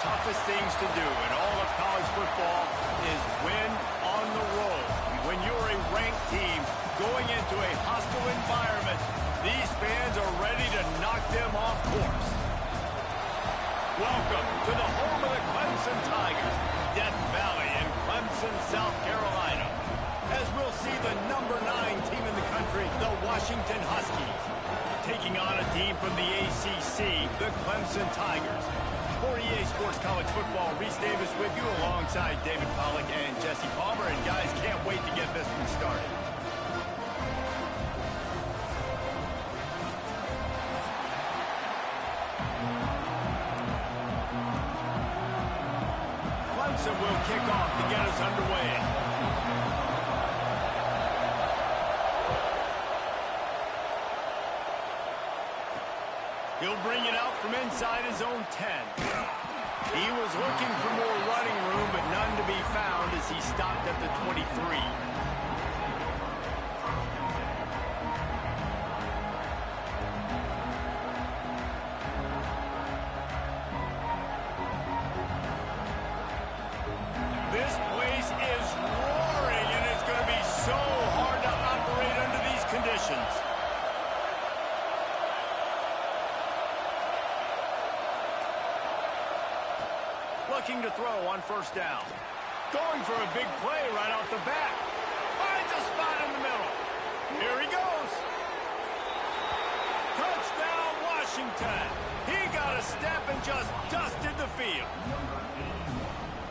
toughest things to do in all of college football is win on the road. When you're a ranked team going into a hostile environment, these fans are ready to knock them off course. Welcome to the home of the Clemson Tigers, Death Valley in Clemson, South Carolina, as we'll see the number 9 team in the country, the Washington Huskies, taking on a team from the ACC, the Clemson Tigers. For EA Sports College Football, Reese Davis with you alongside David Pollack and Jesse Palmer. And guys, can't wait to get this one started. Clemson will kick off to get us underway. He'll bring it out from inside his own 10. He was looking for more running room, but none to be found as he stopped at the 23. This place is roaring, and it's going to be so hard to operate under these conditions. Looking to throw on first down. Going for a big play right off the bat. Finds a spot in the middle. Here he goes. Touchdown, Washington. He got a step and just dusted the field.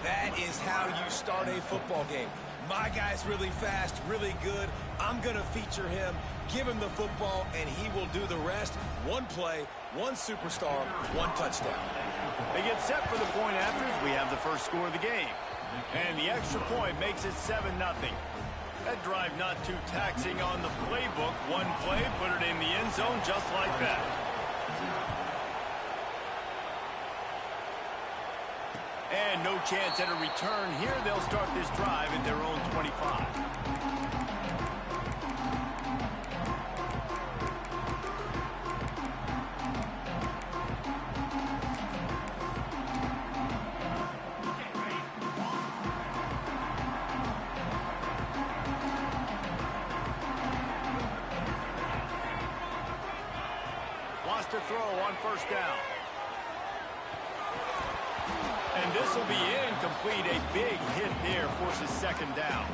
That is how you start a football game. My guy's really fast, really good. I'm going to feature him, give him the football, and he will do the rest. One play, one superstar, one touchdown. They get set for the point after as we have the first score of the game. And the extra point makes it 7-0. That drive not too taxing on the playbook. One play, put it in the end zone just like that. And no chance at a return here. They'll start this drive at their own 25. To throw on first down. And this will be incomplete. A big hit there forces second down.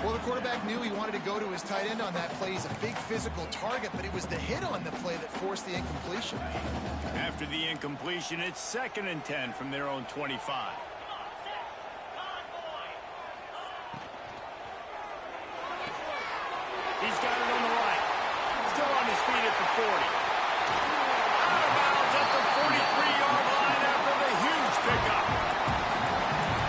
Well, the quarterback knew he wanted to go to his tight end on that play. He's a big physical target, but it was the hit on the play that forced the incompletion. After the incompletion, it's 2nd and 10 from their own 25. He's got it on the right. Still on his feet at the 40. Out of bounds at the 43-yard line after the huge pickup.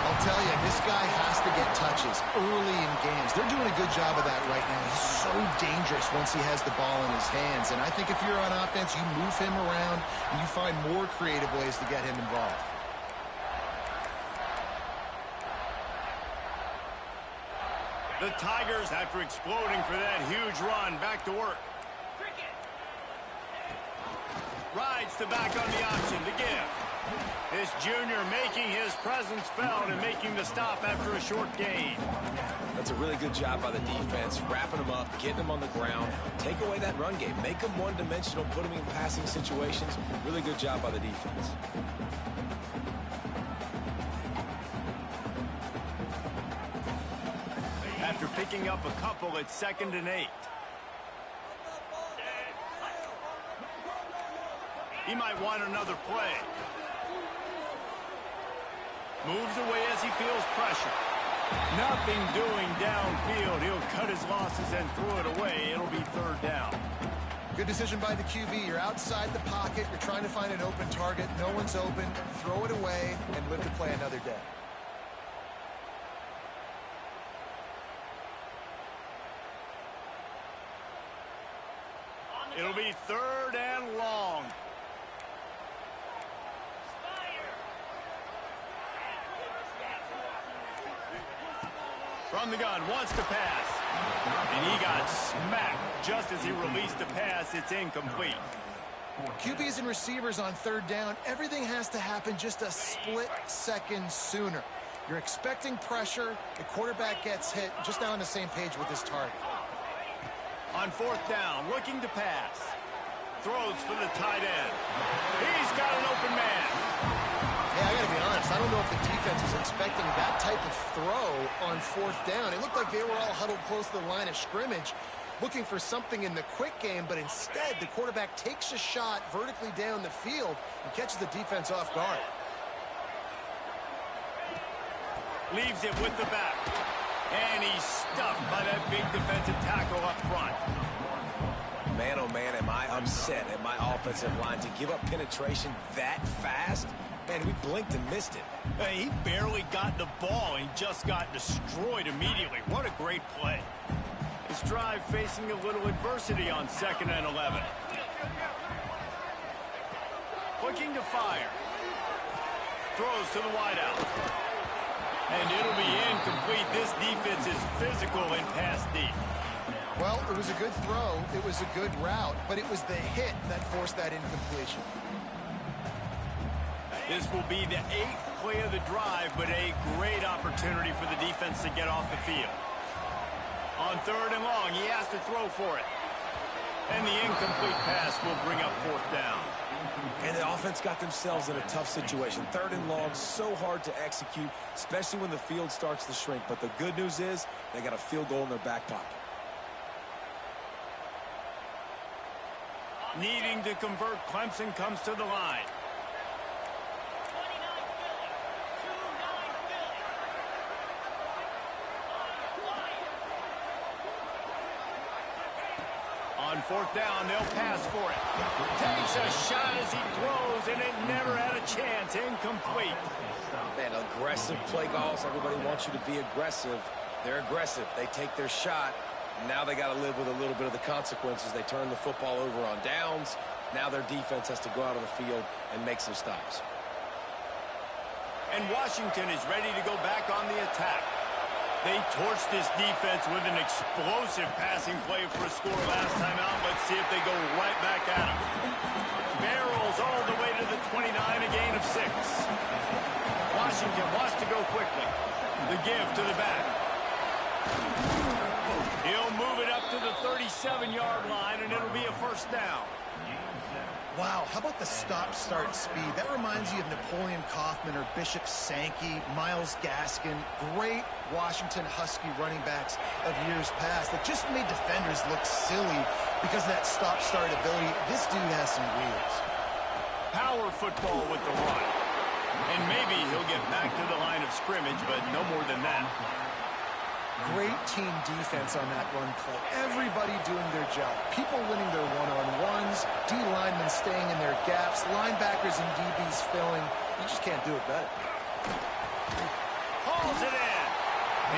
I'll tell you, this guy has to get touches early in games. They're doing a good job of that right now. He's so dangerous once he has the ball in his hands. And I think if you're on offense, you move him around and you find more creative ways to get him involved. The Tigers, after exploding for that huge run, back to work. Rides to back on the option to give. This junior making his presence felt and making the stop after a short gain. That's a really good job by the defense, wrapping them up, getting them on the ground, take away that run game, make them one-dimensional, put them in passing situations. Really good job by the defense. After picking up a couple, it's 2nd and 8. He might want another play. Moves away as he feels pressure. Nothing doing downfield. He'll cut his losses and throw it away. It'll be 3rd down. Good decision by the QB. You're outside the pocket. You're trying to find an open target. No one's open. Throw it away and live to play another day. It'll be 3rd and long. From the gun, wants to pass. And he got smacked just as he released the pass. It's incomplete. QBs and receivers on third down, everything has to happen just a split second sooner. You're expecting pressure, the quarterback gets hit, just not on the same page with his target. On fourth down, looking to pass. Throws for the tight end. He's got an open man. Hey, I got to be honest, I don't know if the defense was expecting that type of throw on fourth down. It looked like they were all huddled close to the line of scrimmage, looking for something in the quick game, but instead the quarterback takes a shot vertically down the field and catches the defense off guard. Leaves it with the back. And he's stuffed by that big defensive tackle up front. Man, oh man, am I upset at my offensive line to give up penetration that fast? Man, we blinked and missed it. Hey, he barely got the ball and just got destroyed immediately. What a great play. His drive facing a little adversity on 2nd and 11. Looking to fire. Throws to the wideout. And it'll be incomplete. This defense is physical and pass deep. Well, it was a good throw. It was a good route, but it was the hit that forced that incompletion. This will be the 8th play of the drive, but a great opportunity for the defense to get off the field. On 3rd and long, he has to throw for it. And the incomplete pass will bring up 4th down. And the offense got themselves in a tough situation. 3rd and long, so hard to execute, especially when the field starts to shrink. But the good news is they got a field goal in their back pocket. Needing to convert, Clemson comes to the line. On 4th down, they'll pass for it. Takes a shot as he throws, and it never had a chance. Incomplete. Man, aggressive play calls. Everybody wants you to be aggressive. They're aggressive. They take their shot. Now they got to live with a little bit of the consequences. They turn the football over on downs. Now their defense has to go out on the field and make some stops. And Washington is ready to go back on the attack. They torched this defense with an explosive passing play for a score last time out. Let's see if they go right back at him. Barrels all the way to the 29, a gain of 6. Washington wants to go quickly. The give to the back. He'll move it up to the 37-yard line, and it'll be a 1st down. Wow, how about the stop-start speed? That reminds you of Napoleon Kaufman or Bishop Sankey, Myles Gaskin, great Washington Husky running backs of years past that just made defenders look silly because of that stop-start ability. This dude has some wheels. Power football with the run. And maybe he'll get back to the line of scrimmage, but no more than that. Great team defense on that run play. Everybody doing their job. People winning their one-on-ones, D linemen staying in their gaps, linebackers and DBs filling. You just can't do it better. Hauls it in.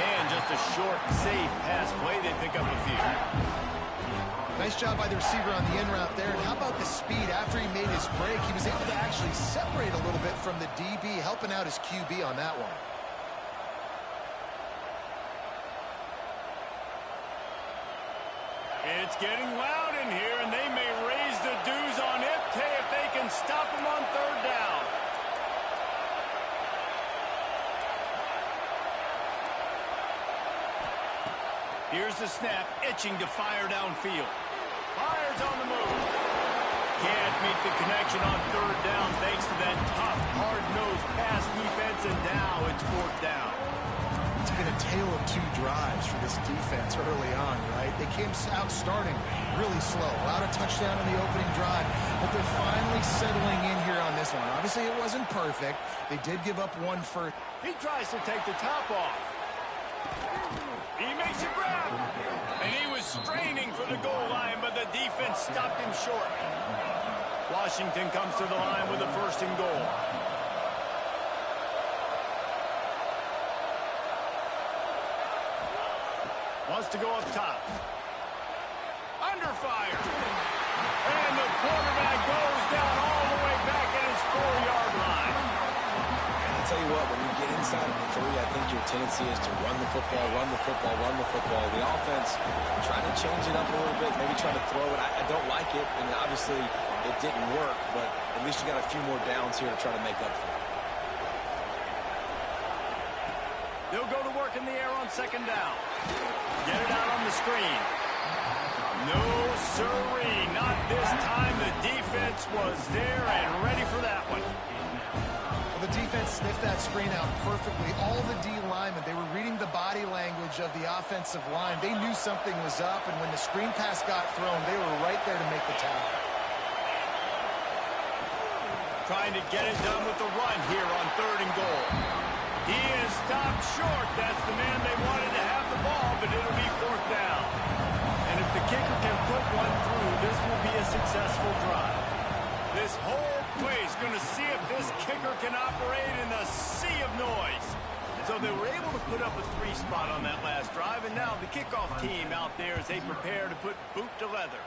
And just a short, safe pass play. They pick up a few. Nice job by the receiver on the in route there. And how about the speed? After he made his break, he was able to actually separate a little bit from the DB, helping out his QB on that one. It's getting loud in here, and they may raise the dues on Ipte if they can stop him on 3rd down. Here's the snap, itching to fire downfield. Fires on the move. Can't meet the connection on 3rd down thanks to that tough, hard-nosed pass defense, and now it's 4th down. It's been a tale of 2 drives for this defense early on, right? They came out starting really slow. Allowed a touchdown on the opening drive, but they're finally settling in here on this one. Obviously, it wasn't perfect. They did give up 1 first. He tries to take the top off. He makes a grab. And he was straining for the goal line, but the defense stopped him short. Washington comes to the line with a 1st and goal. Wants to go up top. Under fire. And the quarterback goes down all the way back at his 4-yard line. tell you what, when you get inside of the 3, I think your tendency is to run the football, run the football, run the football. The offense, trying to change it up a little bit, maybe trying to throw it. I don't like it, and obviously it didn't work, but at least you got a few more downs here to try to make up for it. They'll go to work in the air on second down. Get it out on the screen. No, sirree, not this time. The defense was there and ready for that one. Well, the defense sniffed that screen out perfectly. All the D linemen, they were reading the body language of the offensive line. They knew something was up, and when the screen pass got thrown, they were right there to make the tackle. Trying to get it done with the run here on 3rd and goal. He is stopped short. That's the man they wanted to have the ball, but it'll be 4th down. And if the kicker can put one through, this will be a successful drive. This whole play is going to see if this kicker can operate in the sea of noise. So they were able to put up a 3 spot on that last drive, and now the kickoff team out there as they prepare to put boot to leather.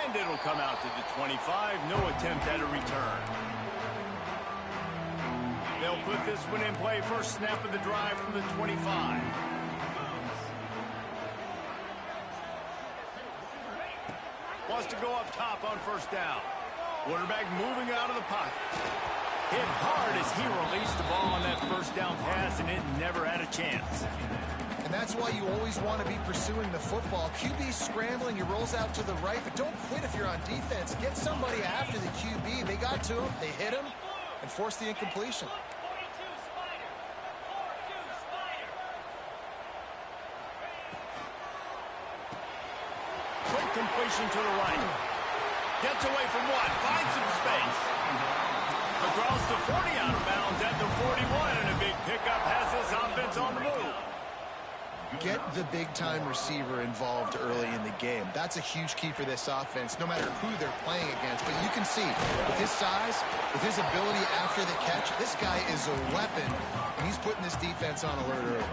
And it'll come out to the 25. No attempt at a return. They'll put this one in play. First snap of the drive from the 25. Wants to go up top on 1st down. Quarterback moving out of the pocket. Hit hard as he released the ball on that 1st down pass, and it never had a chance. And that's why you always want to be pursuing the football. QB scrambling, he rolls out to the right, but don't quit if you're on defense. Get somebody after the QB. They got to him, they hit him, and forced the incompletion. Quick completion to the right. Gets away from one, finds some space. Across the 40 out of bounds at the 41, and a big pickup has this offense on the move. Get the big-time receiver involved early in the game. That's a huge key for this offense, no matter who they're playing against. But you can see, with his size, with his ability after the catch, this guy is a weapon, and he's putting this defense on alert early.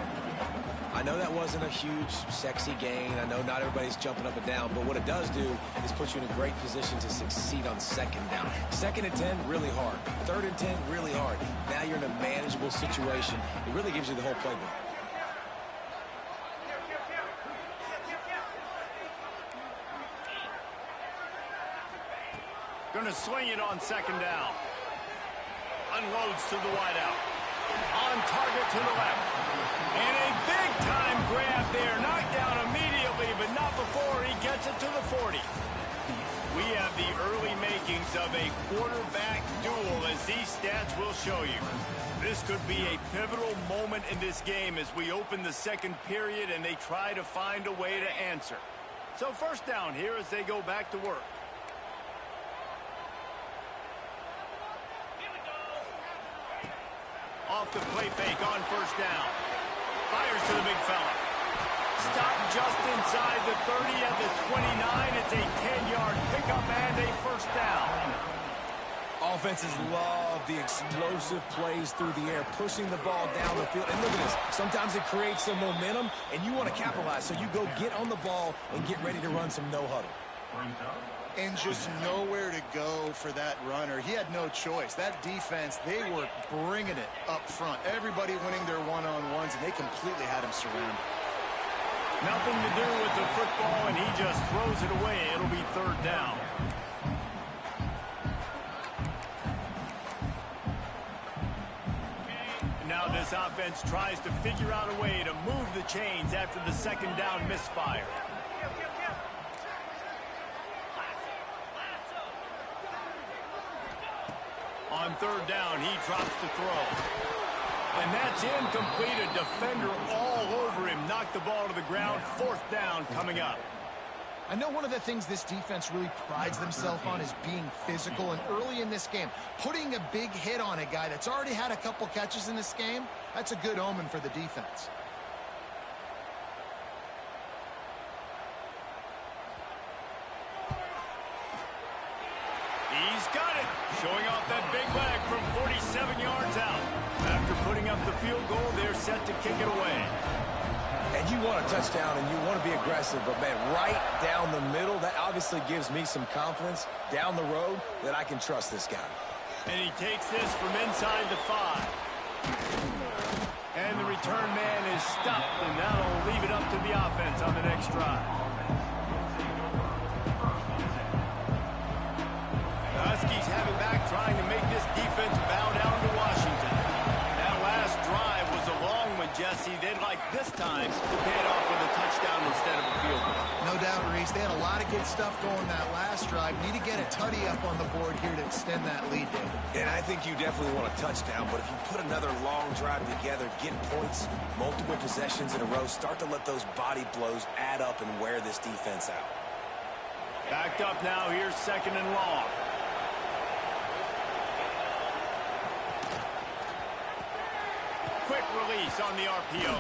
I know that wasn't a huge, sexy gain. I know not everybody's jumping up and down, but what it does do is put you in a great position to succeed on 2nd down. 2nd and 10, really hard. 3rd and 10, really hard. Now you're in a manageable situation. It really gives you the whole playbook. Going to swing it on 2nd down. Unloads to the wideout. On target to the left. And a big-time grab there. Knocked down immediately, but not before he gets it to the 40. We have the early makings of a quarterback duel, as these stats will show you. This could be a pivotal moment in this game as we open the 2nd period and they try to find a way to answer. So 1st down here as they go back to work. Off the play fake on 1st down. Fires to the big fella. Stopped just inside the 30 at the 29. It's a 10-yard pickup and a 1st down. Offenses love the explosive plays through the air, pushing the ball down the field. And look at this. Sometimes it creates some momentum, and you want to capitalize. So you go get on the ball and get ready to run some no-huddle. And just nowhere to go for that runner. He had no choice. That defense, they were bringing it up front. Everybody winning their one-on-ones, and they completely had him surrounded. Nothing to do with the football, and he just throws it away. It'll be 3rd down. Now this offense tries to figure out a way to move the chains after the 2nd down misfire. On 3rd down, he drops the throw. And that's incomplete. A defender all over him. Knocked the ball to the ground. 4th down coming up. I know one of the things this defense really prides themselves on is being physical. And early in this game, putting a big hit on a guy that's already had a couple catches in this game, that's a good omen for the defense. He's got it. Showing off that big leg from 47 yards out. After putting up the field goal, they're set to kick it away. And you want a touchdown and you want to be aggressive, but man, right down the middle, that obviously gives me some confidence down the road that I can trust this guy. And he takes this from inside the 5. And the return man is stopped, and that'll leave it up to the offense on the next drive. The Huskies have it back, trying to make this defense bow down to Washington. That last drive was a long one, Jesse. They'd like this time to pay it off with a touchdown instead of a field goal. No doubt, Reese. They had a lot of good stuff going that last drive. Need to get a tutty up on the board here to extend that lead, David. And I think you definitely want a touchdown, but if you put another long drive together, get points, multiple possessions in a row, start to let those body blows add up and wear this defense out. Backed up now. Here's 2nd and long. Quick release on the RPO.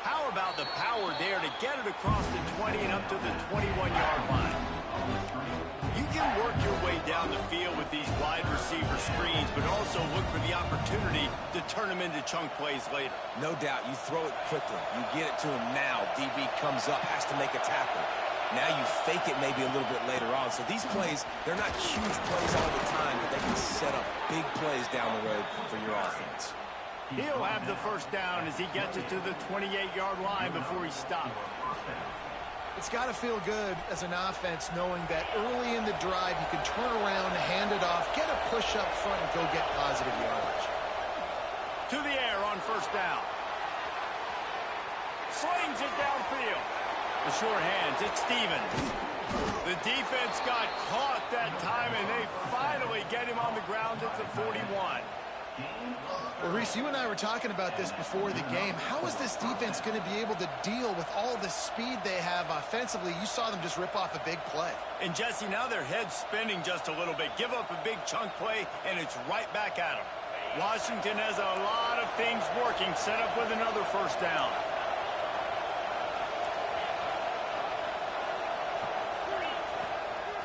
How about the power there to get it across the 20 and up to the 21-yard line? You can work your way down the field with these wide receiver screens, but also look for the opportunity to turn them into chunk plays later. No doubt, you throw it quickly. You get it to him now. DB comes up, has to make a tackle. Now you fake it maybe a little bit later on. So these plays, they're not huge plays all the time, but they can set up big plays down the road for your offense. He'll have the first down as he gets it to the 28-yard line before he stops. It's got to feel good as an offense knowing that early in the drive you can turn around, hand it off, get a push up front, and go get positive yardage. To the air on 1st down. Slings it downfield. The short hands, it's Stevens. The defense got caught that time, and they finally get him on the ground at the 41. Well, Reese, you and I were talking about this before the game. How is this defense going to be able to deal with all the speed they have offensively? You saw them just rip off a big play. And, Jesse, now their head's spinning just a little bit. Give up a big chunk play, and it's right back at them. Washington has a lot of things working, set up with another 1st down.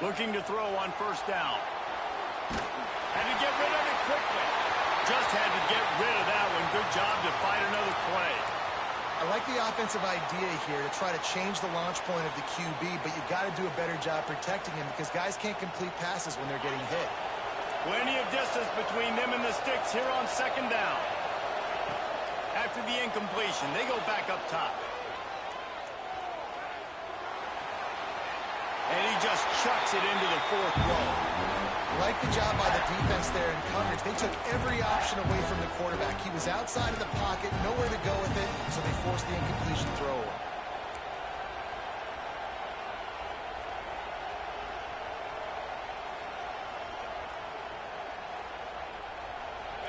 Looking to throw on 1st down. Had to get rid of it quickly. Just had to get rid of that one. Good job to fight another play. I like the offensive idea here to try to change the launch point of the QB, but you got to do a better job protecting him because guys can't complete passes when they're getting hit. Plenty of distance between them and the sticks here on 2nd down. After the incompletion, they go back up top. And he just chucks it into the 4th row. I like the job by the defense there in coverage. They took every option away from the quarterback. He was outside of the pocket, nowhere to go with it, so they forced the incompletion throw away.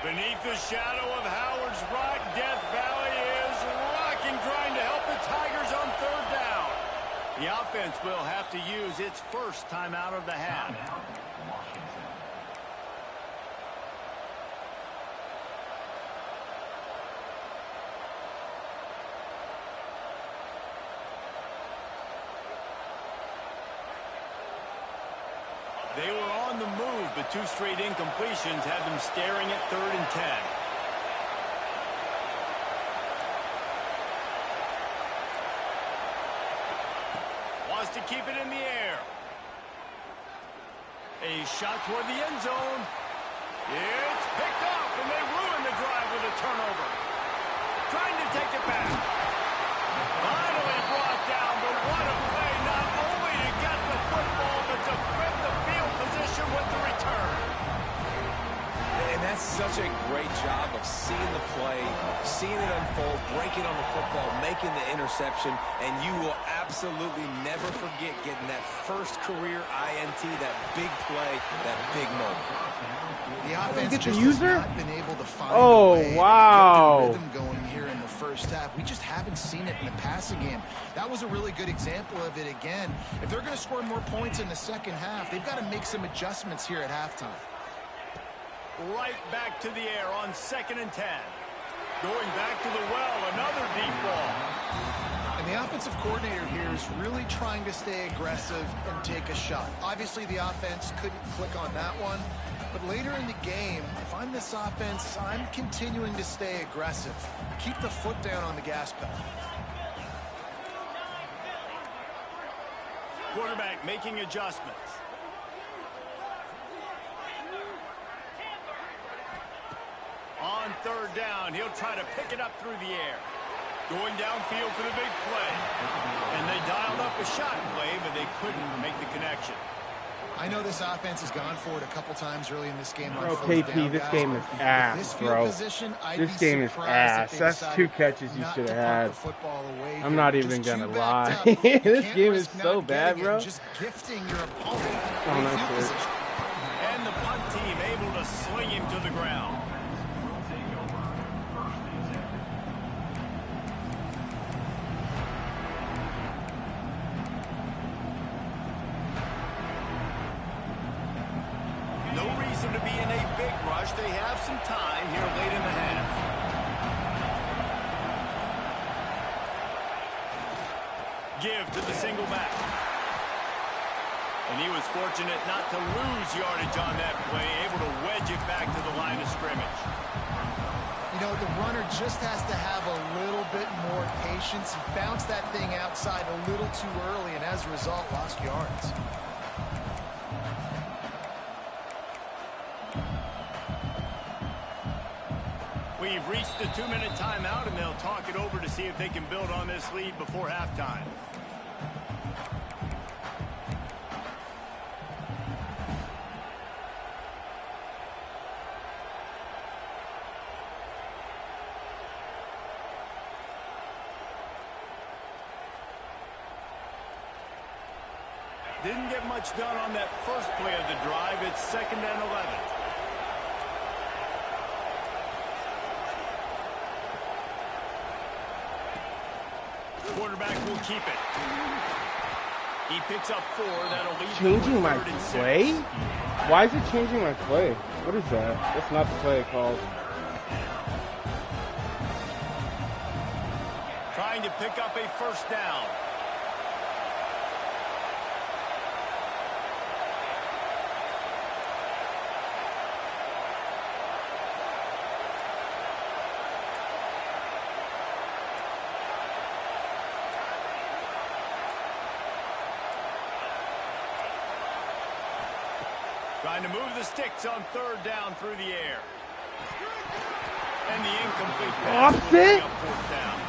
Beneath the shadow of Howard's Rock, Death Valley is rocking, trying to help the Tigers on 3rd down. The offense will have to use its first timeout of the half. They were on the move, but 2 straight incompletions had them staring at 3rd and 10. Wants to keep it in the air. A shot toward the end zone. It's picked off, and they ruin the drive with a turnover. Trying to take it back. Finally brought down, but what a play, not only to get the football, but to flip the field position with the return. And that's such a great job of seeing the play, seeing it unfold, breaking on the football, making the interception, and you will absolutely never forget getting that first career INT, that big play, that big moment. The offense get the just user? has not been able to find Oh, a way wow. to get the rhythm going here in the first half. We just haven't seen it in the passing game. That was a really good example of it again. If they're going to score more points in the second half, they've got to make some adjustments here at halftime. Right back to the air on 2nd and 10. Going back to the well, another deep ball. And the offensive coordinator here is really trying to stay aggressive and take a shot. Obviously, the offense couldn't click on that one. But later in the game, if I'm this offense, I'm continuing to stay aggressive. Keep the foot down on the gas pedal. Quarterback making adjustments. On third down, he'll try to pick it up through the air. Going downfield for the big play. And they dialed up a shot play, but they couldn't make the connection. I know this offense has gone for it a couple times early in this game. Bro, KP, this game is ass, bro. This game is ass. That's 2 catches you should have had. I'm not even going to lie. This game is so bad, bro. Just gifting your opponent. Oh, that's it. And the punt team able to sling him to the ground. To be in a big rush. They have some time here late in the half. Give to the single back. And he was fortunate not to lose yardage on that play, able to wedge it back to the line of scrimmage. You know, the runner just has to have a little bit more patience. He bounced that thing outside a little too early, and as a result, lost yards. We've reached the 2-minute timeout, and they'll talk it over to see if they can build on this lead before halftime. Didn't get much done on that first play of the drive. It's 2nd and 11. Quarterback will keep it. He picks up 4. That'll lead changing my play? Why is it changing my play? What is that? That's not the play called. Trying to pick up a first down. Trying to move the sticks on 3rd down through the air. And the incomplete pass will bring up 4th down.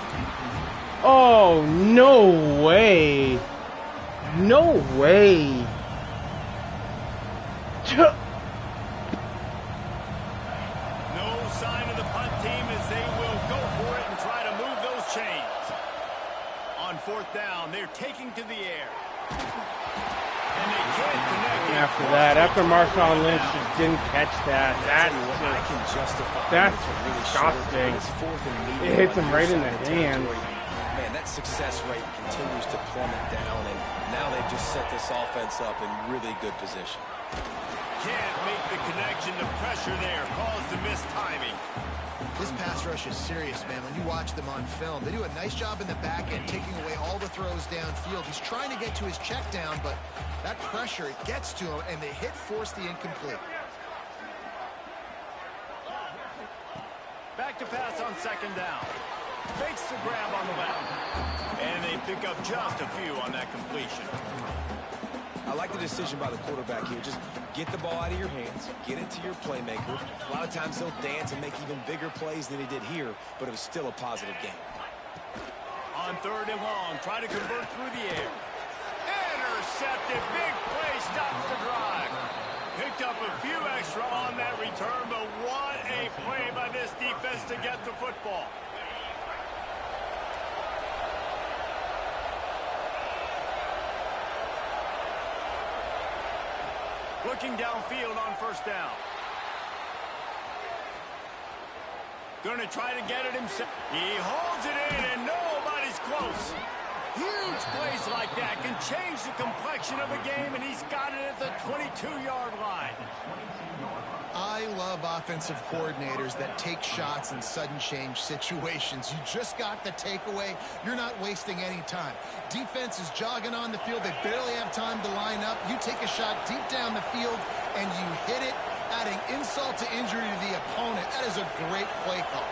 Oh, no way. No way. No sign of the punt team as they will go for it and try to move those chains. On 4th down, they're taking to the air. And they can't connect. After that, after Marshawn Lynch just didn't catch that, that's disgusting. It hits him right in the hands. Man, that success rate continues to plummet down, and now they've just set this offense up in really good position. Can't make the connection. The pressure there caused the missed timing. This pass rush is serious, man. When you watch them on film, they do a nice job in the back end, taking away all the throws downfield. He's trying to get to his check down, but that pressure, it gets to him, and they force the incomplete. Back to pass on 2nd down. Makes the grab on the left. And they pick up just a few on that completion. I like the decision by the quarterback here. Just get the ball out of your hands, get it to your playmaker. A lot of times he'll dance and make even bigger plays than he did here, but it was still a positive game. On 3rd and long, try to convert through the air. Intercepted. Big play stops the drive. Picked up a few extra on that return, but what a play by this defense to get the football. Looking downfield on 1st down. Going to try to get it himself. He holds it in, and nobody's close. Huge plays like that can change the complexion of a game, and he's got it at the 22-yard line. I love offensive coordinators that take shots in sudden change situations. You just got the takeaway. You're not wasting any time. Defense is jogging on the field. They barely have time to line up. You take a shot deep down the field, and you hit it, adding insult to injury to the opponent. That is a great play call.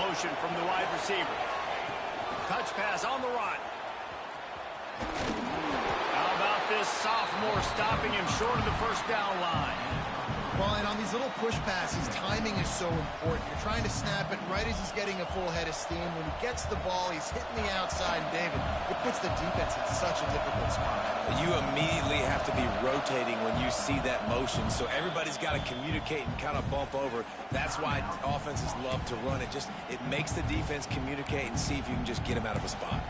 Motion from the wide receiver. Touch pass on the run. How about this this sophomore stopping him short of the first down line. Well, and on these little push passes, timing is so important. You're trying to snap it right as he's getting a full head of steam. When he gets the ball, he's hitting the outside, and David, it puts the defense in such a difficult spot. You immediately have to be rotating when you see that motion, so everybody's got to communicate and kind of bump over. That's why offenses love to run it. It makes the defense communicate and see if you can just get him out of a spot.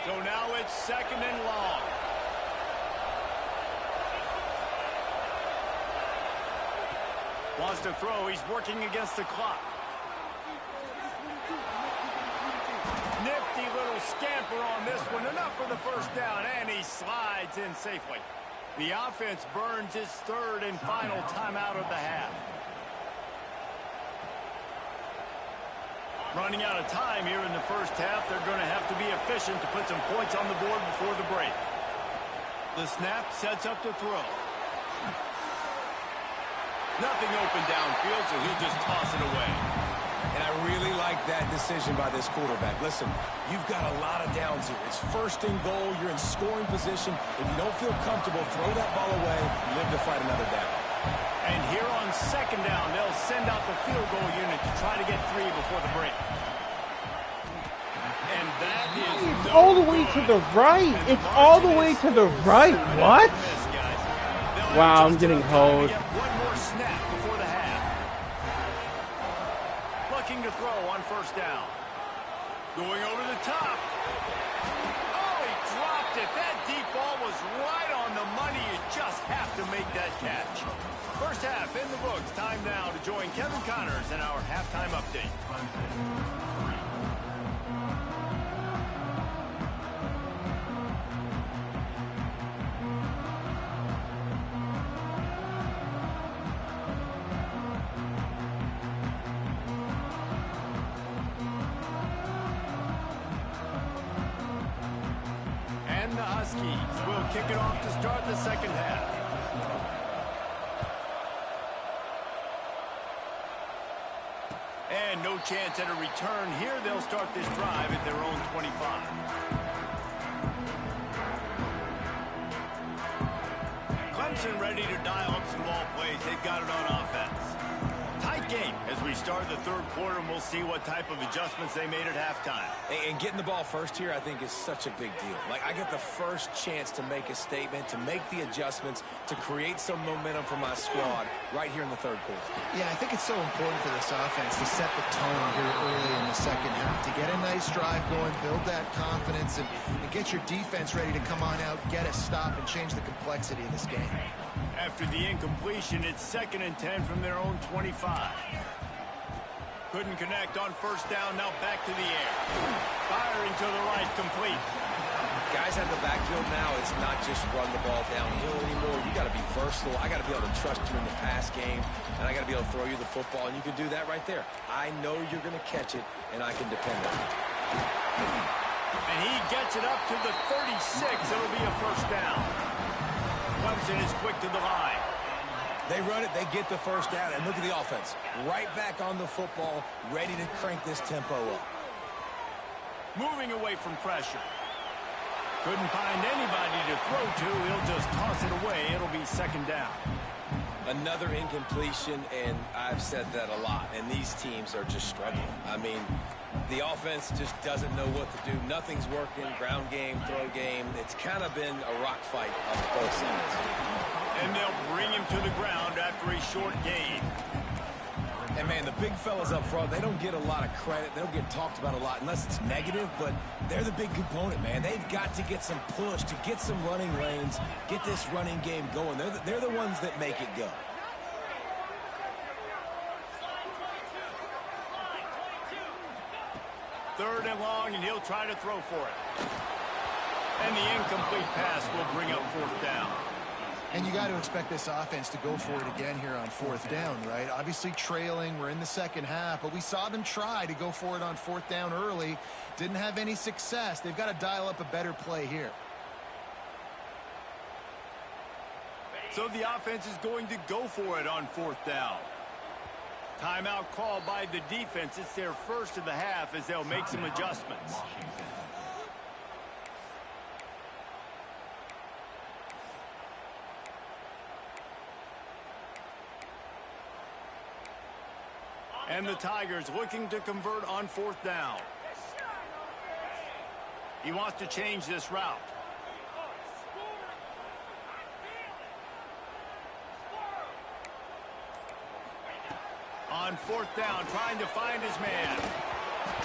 So now it's 2nd and long. Wants to throw. He's working against the clock. Nifty little scamper on this one. Enough for the first down, and he slides in safely. The offense burns its 3rd and final timeout of the half. Running out of time here in the first half. They're going to have to be efficient to put some points on the board before the break. The snap sets up the throw. Nothing open downfield, so he'll just toss it away. And I really like that decision by this quarterback. Listen, you've got a lot of downs here. It's 1st and goal. You're in scoring position. If you don't feel comfortable, throw that ball away. Live to fight another down. And here on 2nd down, they'll send out the field goal unit to try to get 3 before the break. And that is it's all the way to the right. It's all the way to the right. What? Wow, I'm getting hosed. One more snap before the half. Looking to throw on 1st down. Going over the top. Oh, he dropped it. That deep ball was right on the money. You just have to make that catch. First half in the books. Time now to join Kevin Connors in our halftime update. And the Huskies will kick it off to start the 2nd half. And no chance at a return here. They'll start this drive at their own 25. Clemson ready to dial up some ball plays. They've got it on offense. Tight game as we start the 3rd quarter, and we'll see what type of adjustments they made at halftime. And getting the ball first here, I think, is such a big deal. Like, I get the first chance to make a statement, to make the adjustments, to create some momentum for my squad right here in the 3rd quarter. Yeah, I think it's so important for this offense to set the tone here early in the 2nd half, to get a nice drive going, build that confidence, and get your defense ready to come on out, get a stop, and change the complexity of this game. After the incompletion, it's 2nd and 10 from their own 25. Couldn't connect on 1st down. Now back to the air. Firing to the right, complete. Guys out of the backfield now, it's not just run the ball downhill anymore. You got to be versatile. I got to be able to trust you in the pass game, and I got to be able to throw you the football, and you can do that right there. I know you're going to catch it, and I can depend on it. And he gets it up to the 36. It'll be a 1st down. Clemson is quick to the line. They run it, they get the 1st down, and look at the offense. Right back on the football, ready to crank this tempo up. Moving away from pressure. Couldn't find anybody to throw to. He'll just toss it away. It'll be 2nd down. Another incompletion, and I've said that a lot, and these teams are just struggling. I mean, the offense just doesn't know what to do. Nothing's working. Ground game, throw game. It's kind of been a rock fight on both sides. And they'll bring him to the ground after a short gain. And, man, the big fellas up front, they don't get a lot of credit. They don't get talked about a lot unless it's negative, but they're the big component, man. They've got to get some push, to get some running lanes, get this running game going. They're the ones that make it go. Third and long, and he'll try to throw for it. And the incomplete pass will bring up 4th down. And you got to expect this offense to go for it again here on 4th down, right? Obviously trailing, we're in the 2nd half, but we saw them try to go for it on 4th down early. Didn't have any success. They've got to dial up a better play here. So the offense is going to go for it on 4th down. Timeout called by the defense. It's their first of the half as they'll make some adjustments. And the Tigers looking to convert on 4th down. He wants to change this route. On 4th down, trying to find his man.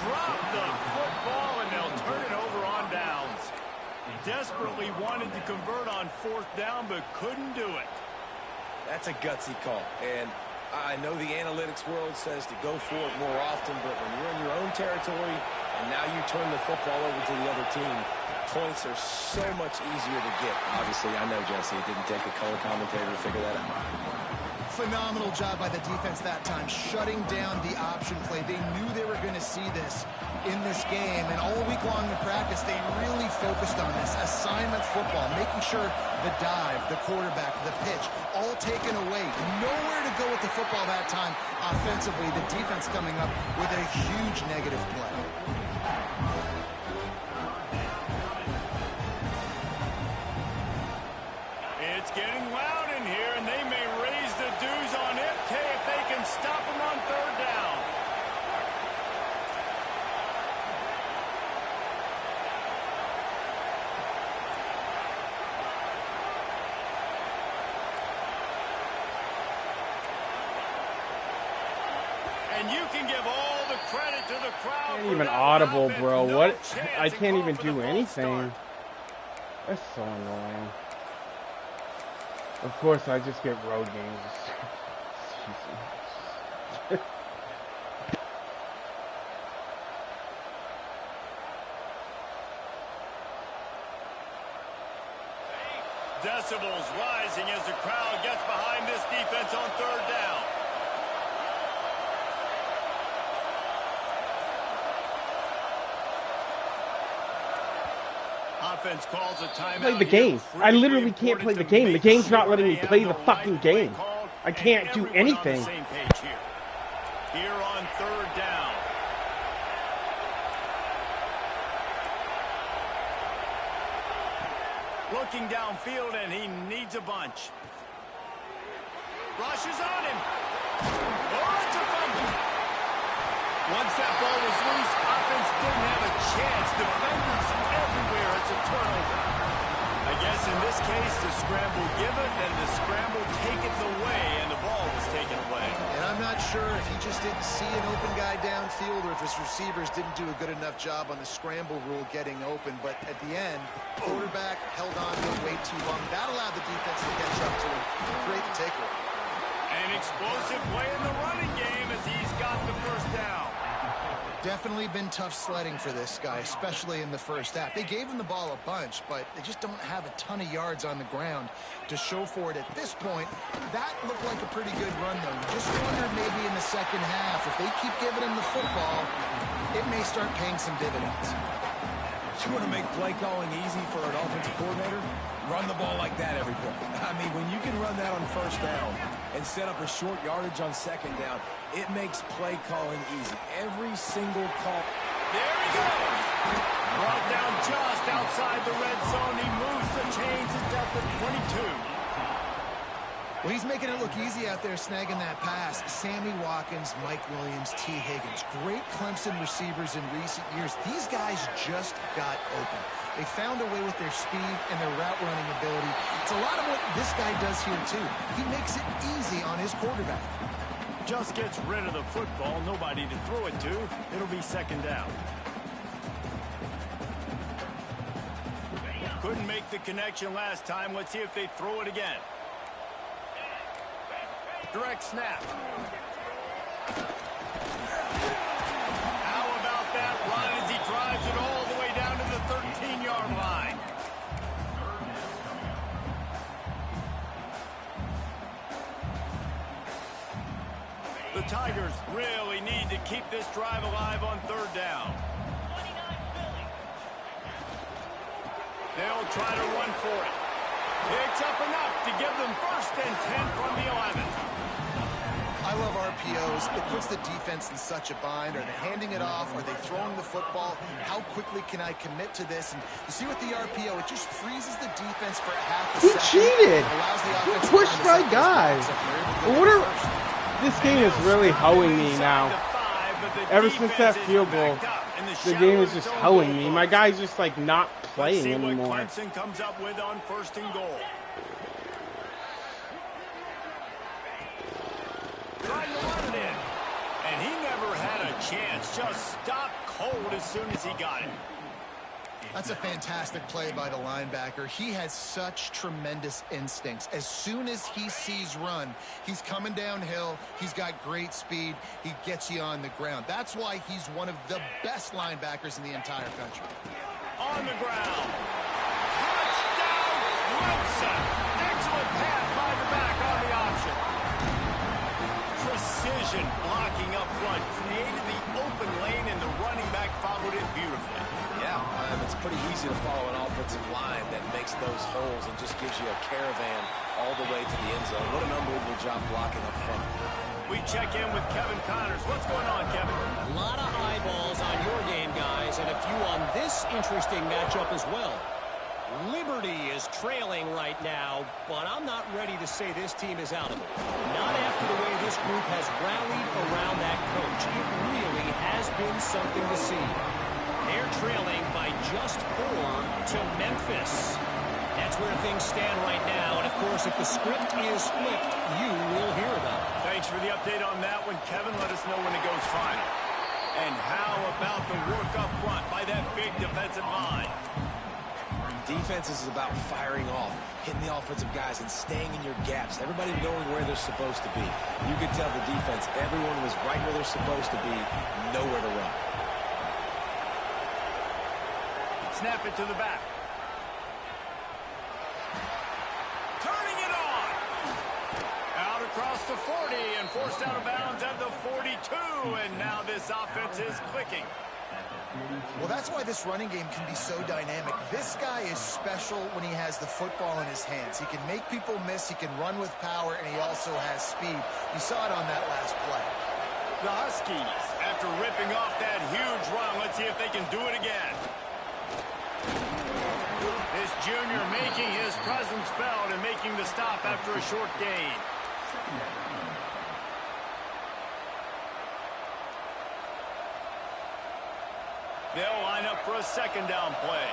Drop the football, and they'll turn it over on downs. Desperately wanted to convert on 4th down, but couldn't do it. That's a gutsy call. And I know the analytics world says to go for it more often, but when you're in your own territory and now you turn the football over to the other team, points are so much easier to get. Obviously, I know, Jesse, it didn't take a color commentator to figure that out. Phenomenal job by the defense that time, shutting down the option play. They knew they were going to see this in this game, and all week long in practice, they really focused on this. Assignment football, making sure the dive, the quarterback, the pitch, all taken away. Nowhere to go with the football that time offensively. The defense coming up with a huge negative play. It's getting loud in here, and they may raise the dues on MK if they can stop him on 3rd down. And you can give all the credit to the crowd. Ain't even audible, bro. What? I can't even do anything. That's so annoying. Of course, I just get road games. Decibels rising as the crowd gets behind this defense on 3rd down. Offense calls a timeout. Play the game. I literally can't play the game. The game's not letting me play the fucking game. I can't do anything. Here on 3rd down. Looking downfield, and he needs a bunch. Rushes on him. Oh, it's a fumble. Once that ball was loose, offense didn't have a chance. Defenders everywhere. It's a turnover. I guess in this case, the scramble given and the scramble taken away, and the ball was taken away. And I'm not sure if he just didn't see an open guy downfield or if his receivers didn't do a good enough job on the scramble rule getting open. But at the end, quarterback held on to it way too long. That allowed the defense to catch up to him. Great takeaway. An explosive play in the running game as he's got the 1st down. Definitely been tough sledding for this guy, especially in the first half. They gave him the ball a bunch, but they just don't have a ton of yards on the ground to show for it at this point. That looked like a pretty good run, though. You just wondered maybe in the second half, if they keep giving him the football, it may start paying some dividends. You want to make play calling easy for an offensive coordinator? Run the ball like that every play. I mean, when you can run that on 1st down and set up a short yardage on 2nd down, it makes play calling easy. Every single call. There he goes. Brought down just outside the red zone. He moves the chains. It's at the 22. Well, he's making it look easy out there, snagging that pass. Sammy Watkins, Mike Williams, T. Higgins. Great Clemson receivers in recent years. These guys just got open. They found a way with their speed and their route running ability. It's a lot of what this guy does here, too. He makes it easy on his quarterback. Just gets rid of the football. Nobody to throw it to. It'll be 2nd down. Couldn't make the connection last time. Let's see if they throw it again. Direct snap. How about that run as he drives it all the way down to the 13-yard line? The Tigers really need to keep this drive alive on 3rd down. They'll try to run for it. Picks up enough to give them 1st and 10 from the 11. I love RPOs. It puts the defense in such a bind. Are they handing it off? Are they throwing the football? How quickly can I commit to this? And you see with the RPO, it just freezes the defense for half a second. He cheated. He pushed my guy. This game is really hoeing me now. Ever since that field goal, the game is just hoeing me. My guy's just like not playing anymore. Clemson comes up with on 1st and goal. Trying to run it in. And he never had a chance. Just stopped cold as soon as he got it. That's a fantastic play by the linebacker. He has such tremendous instincts. As soon as he sees run, he's coming downhill. He's got great speed. He gets you on the ground. That's why he's one of the best linebackers in the entire country. On the ground. Touchdown, Clemson. Excellent pass by the back on the option. Precision blocking up front. Created the open lane, and the running back followed it beautifully. Yeah, it's pretty easy to follow an offensive line that makes those holes and just gives you a caravan all the way to the end zone. What an unbelievable job blocking up front. We check in with Kevin Connors. What's going on, Kevin? A lot of eyeballs on your game, guys, and a few on this interesting matchup as well. Liberty is trailing right now, but I'm not ready to say this team is out of it. Not after the way this group has rallied around that coach. It really has been something to see. They're trailing by just 4 to Memphis. That's where things stand right now. And, of course, if the script is flipped, you will hear about it. Thanks for the update on that one, Kevin. Let us know when it goes final. And how about the work up front by that big defensive line? Defense is about firing off, hitting the offensive guys, and staying in your gaps. Everybody knowing where they're supposed to be. You could tell the defense, everyone was right where they're supposed to be, nowhere to run. Snap it to the back. Turning it on. Out across the 40 and forced out of bounds at the 42. And now this offense is clicking. Well, that's why this running game can be so dynamic. This guy is special when he has the football in his hands. He can make people miss, he can run with power, and he also has speed. You saw it on that last play. The Huskies, after ripping off that huge run, let's see if they can do it again. This junior making his presence felt and making the stop after a short gain. They'll line up for a 2nd down play.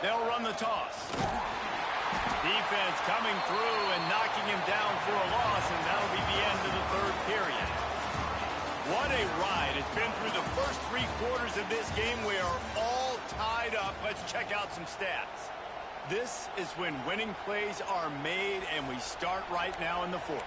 They'll run the toss. Defense coming through and knocking him down for a loss, and that'll be the end of the 3rd period. What a ride. It's been through the first 3 quarters of this game. We are all tied up. Let's check out some stats. This is when winning plays are made, and we start right now in the 4th.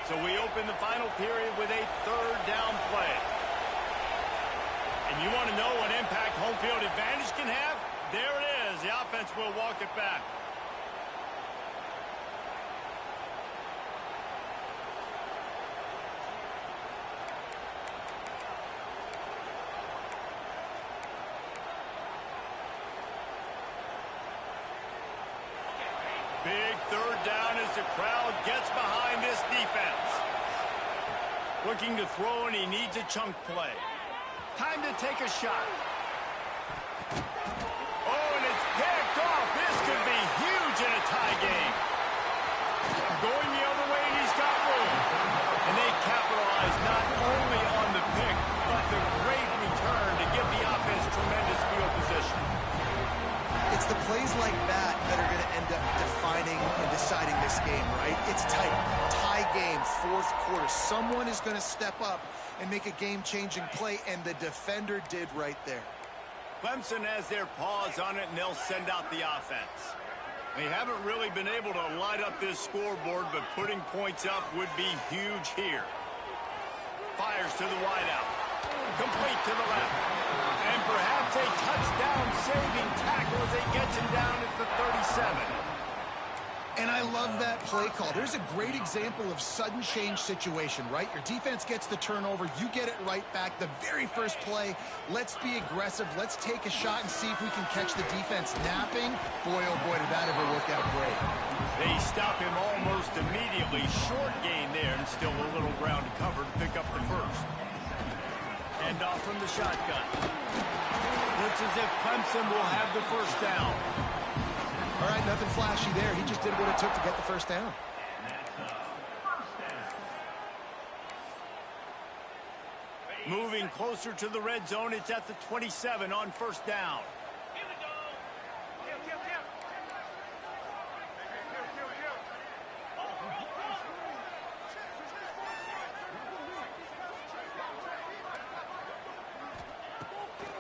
So we open the final period with a 3rd down play. And you want to know what impact home field advantage can have? There it is. The offense will walk it back. Big 3rd down as the crowd gets behind this defense. Looking to throw, and he needs a chunk play. Time to take a shot. Oh, and it's picked off. This could be huge in a tie game. Going the other way, and he's got room. And they capitalize not only on the pick, but the great return to give the offense tremendous field position. It's the plays like that that are going to end up defining and deciding this game, right? It's tight. Tie game, 4th quarter. Someone is going to step up and make a game-changing play, and the defender did right there. Clemson has their paws on it, and they'll send out the offense. They haven't really been able to light up this scoreboard, but putting points up would be huge here. Fires to the wideout. Complete to the left. And perhaps a touchdown-saving tackle as he gets him down at the 37. And I love that play call. There's a great example of sudden change situation, right? Your defense gets the turnover. You get it right back. The very first play, let's be aggressive. Let's take a shot and see if we can catch the defense napping. Boy, oh boy, did that ever work out great. They stop him almost immediately. Short gain there and still a little ground to cover to pick up the first. Hand off from the shotgun. Looks as if Clemson will have the first down. All right, nothing flashy there. He just did what it took to get the first down. Moving closer to the red zone. It's at the 27 on first down.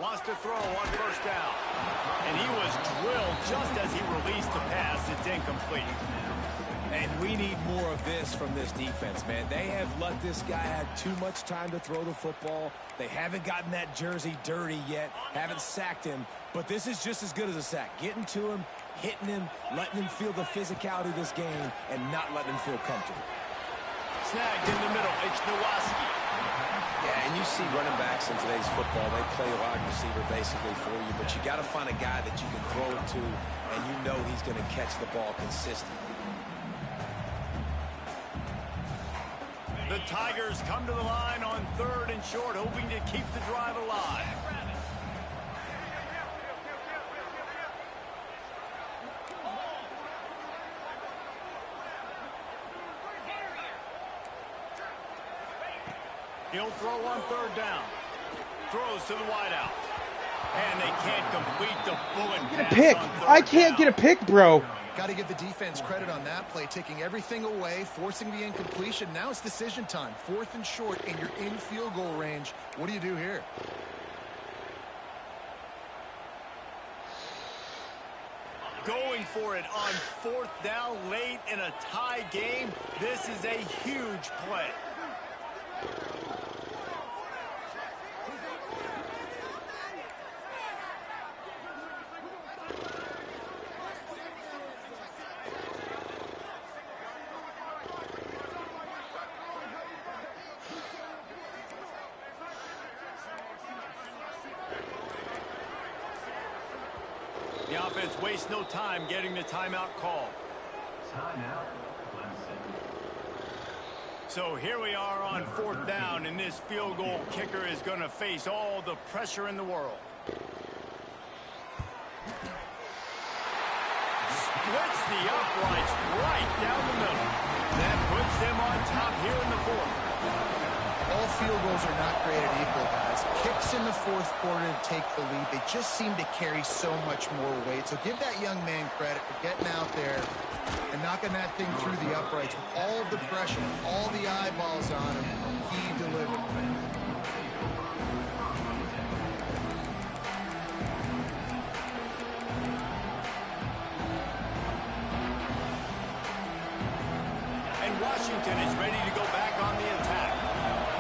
Wants to throw on first down. And he was drilled just as he released the pass. It's incomplete. And we need more of this from this defense, man. They have let this guy have too much time to throw the football. They haven't gotten that jersey dirty yet, haven't sacked him. But this is just as good as a sack. Getting to him, hitting him, letting him feel the physicality of this game, and not letting him feel comfortable. Snagged in the middle. It's Nowaski. Yeah, and you see running backs in today's football, they play wide receiver basically for you, but you got to find a guy that you can throw it to, and you know he's going to catch the ball consistently. The Tigers come to the line on 3rd and short, hoping to keep the drive alive. He'll throw on 3rd down. Throws to the wideout. And they can't complete the bullet pass. Get a pick. I can't get a pick, bro. Got to give the defense credit on that play, taking everything away, forcing the incompletion. Now it's decision time. 4th and short, and you're in field goal range. What do you do here? Going for it on 4th down late in a tie game. This is a huge play. The offense wastes no time getting the timeout call. Timeout, Clemson. So here we are on 4th down, and this field goal kicker is going to face all the pressure in the world. Splits the uprights right down the middle. That puts them on top here in the 4th. All field goals are not created equal, guys. Kicks in the 4th quarter to take the lead. They just seem to carry so much more weight. So give that young man credit for getting out there and knocking that thing through the uprights with all of the pressure, all the eyeballs on him. He delivered. And Washington is ready to go back on the attack.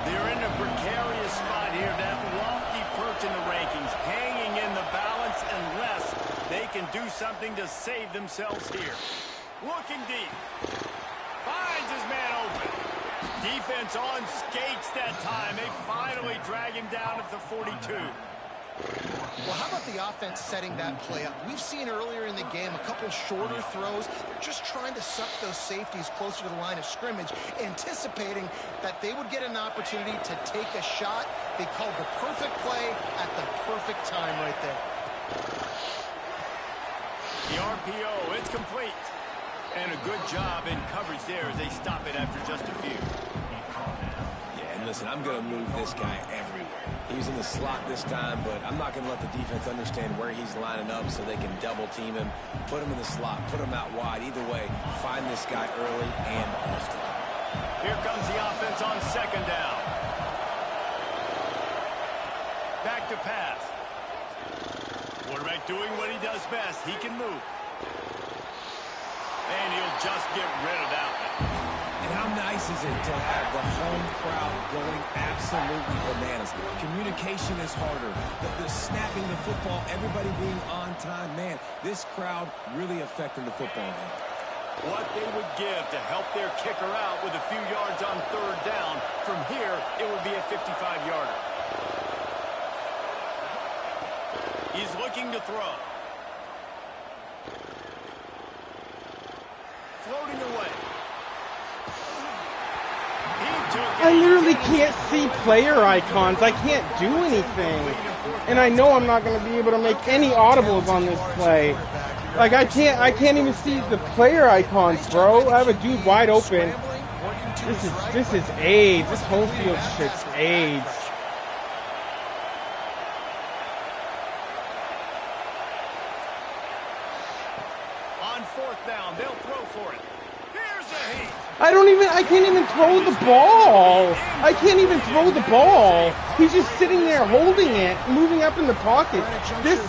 They're in a precarious spot here, that lofty perch in the rankings, hanging in the balance unless they can do something to save themselves here. Looking deep. Finds his man open. Defense on skates that time. They finally drag him down at the 42. Well, how about the offense setting that play up? We've seen earlier in the game a couple shorter throws. They're just trying to suck those safeties closer to the line of scrimmage, anticipating that they would get an opportunity to take a shot. They called the perfect play at the perfect time right there. The RPO, it's complete. And a good job in coverage there as they stop it after just a few. Yeah, and listen, I'm going to move this guy everywhere. He's in the slot this time, but I'm not going to let the defense understand where he's lining up so they can double team him, put him in the slot, put him out wide. Either way, find this guy early and often. Here comes the offense on 2nd down. Back to pass. Quarterback doing what he does best. He can move. And he'll just get rid of that one. And How nice is it to have the home crowd going absolutely bananas? Communication is harder. The snapping the football, everybody being on time. Man, this crowd really affecting the football game. What they would give to help their kicker out with a few yards on third down. From here, it would be a 55-yarder. He's looking to throw. Floating away. I literally can't see player icons. I can't do anything. And I know I'm not going to be able to make any audibles on this play. Like, I can't even see the player icons, bro. I have a dude wide open. This is AIDS. This home field shit's AIDS. On fourth down, they'll throw for it. Here's a heat. I can't even throw the ball. I can't even throw the ball. He's just sitting there holding it, moving up in the pocket. This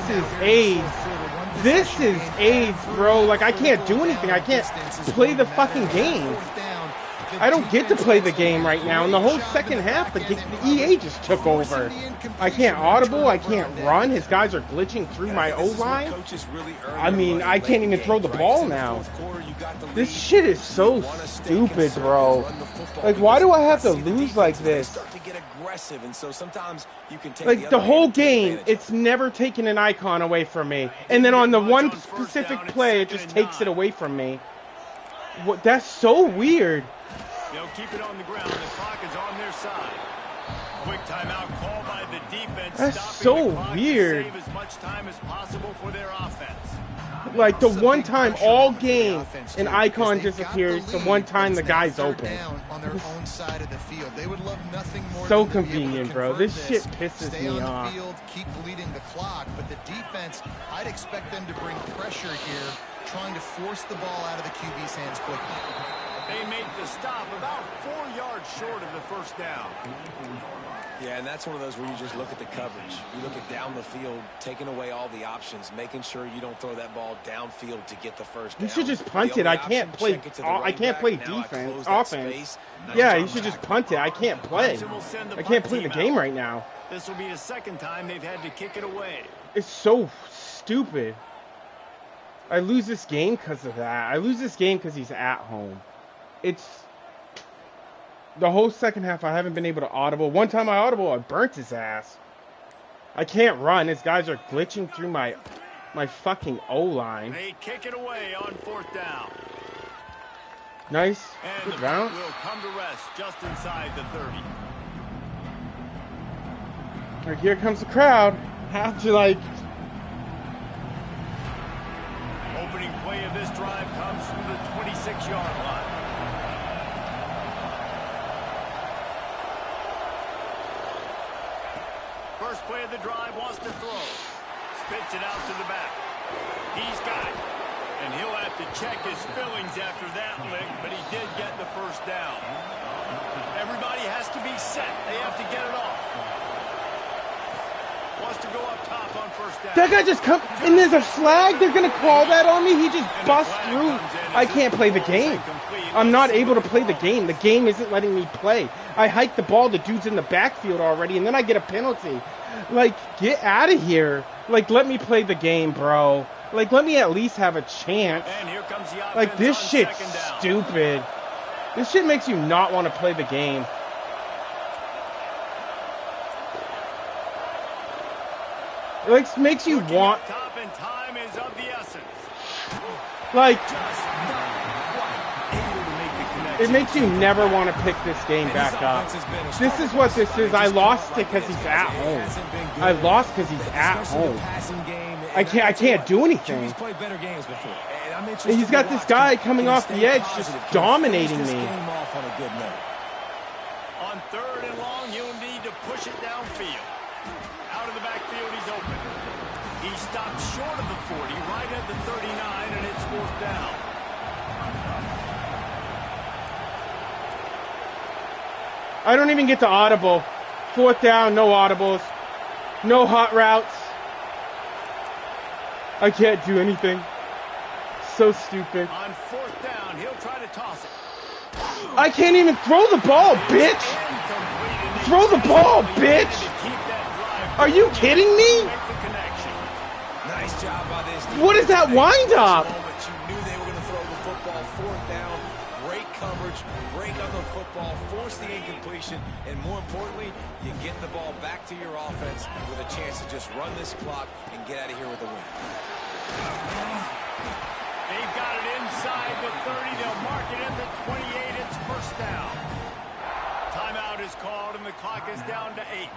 is AIDS. This is AIDS, bro. Like, I can't do anything. I can't play the fucking game. I don't get to play the game right now. In the whole second half, the EA just took over. I can't audible. I can't run. His guys are glitching through my O-line. I mean, I can't even throw the ball now. This shit is so stupid, bro. Like, why do I have to lose like this? Like, the whole game, it's never taken an icon away from me. And then on the one specific play, it just takes it away from me. What? That's so weird. They'll keep it on the ground. The clock is on their side. Quick timeout call by the defense. That's so weird. To save as much time as possible for their offense. Like, the one time all game an icon disappears, the one time the guy's open. So convenient, bro. This shit pisses me off. Keep leading the clock, but the defense, I'd expect them to bring pressure here, trying to force the ball out of the QB's hands quickly. They make the stop about 4 yards short of the first down. Yeah, and that's one of those where you just look at the coverage. You look at down the field, taking away all the options, making sure you don't throw that ball downfield to get the first down. You should just punt it. I can't play defense, offense. Yeah, you should just punt it. I can't play. I can't play the game right now. This will be the second time they've had to kick it away. It's so stupid. I lose this game because of that. I lose this game because he's at home. It's the whole second half. I haven't been able to audible. One time I audible, I burnt his ass. I can't run. His guys are glitching through my fucking O-line. They kick it away on fourth down. Nice. And good the round. will come to rest just inside the 30. Right, here comes the crowd. Have to, like, opening play of this drive comes from the 26-yard line. First play of the drive, wants to throw. Spits it out to the back. He's got it. And he'll have to check his fillings after that lick, but he did get the first down. Everybody has to be set. They have to get it off. Wants to go up top on first down. That guy just come, and there's a flag. They're going to call that on me. He just busts through. I can't play the game. I'm not able to play the game. The game isn't letting me play. I hike the ball. The dude's in the backfield already, and then I get a penalty. Like, get out of here. Like, let me play the game, bro. Like, let me at least have a chance. And here comes the offense. Like, this shit's stupid. This shit makes you not want to play the game. It like, makes you want... Time is of the essence. Like... It makes you never want to pick this game back up. This is what this is. I lost it because he's at home. I lost because he's at home. I can't do anything. He's got this guy coming off the edge just dominating me. On third and long, you'll need to push it downfield. Out of the backfield, he's open. He stopped short of the 40, right at the 39, and it's fourth down. I don't even get to audible. Fourth down, no audibles. No hot routes. I can't do anything. So stupid. On fourth down, he'll try to toss it. I can't even throw the ball, bitch! Throw the ball, bitch! Are you kidding me? Nice job by this defense. What is that wind up? You knew they were going to throw the football. Fourth down, great coverage, break on the football, force the incompletion, and more importantly, you get the ball back to your offense with a chance to just run this clock and get out of here with a win. They've got it inside the 30. They'll mark it at the 28. It's first down. Timeout is called, and the clock is down to 8.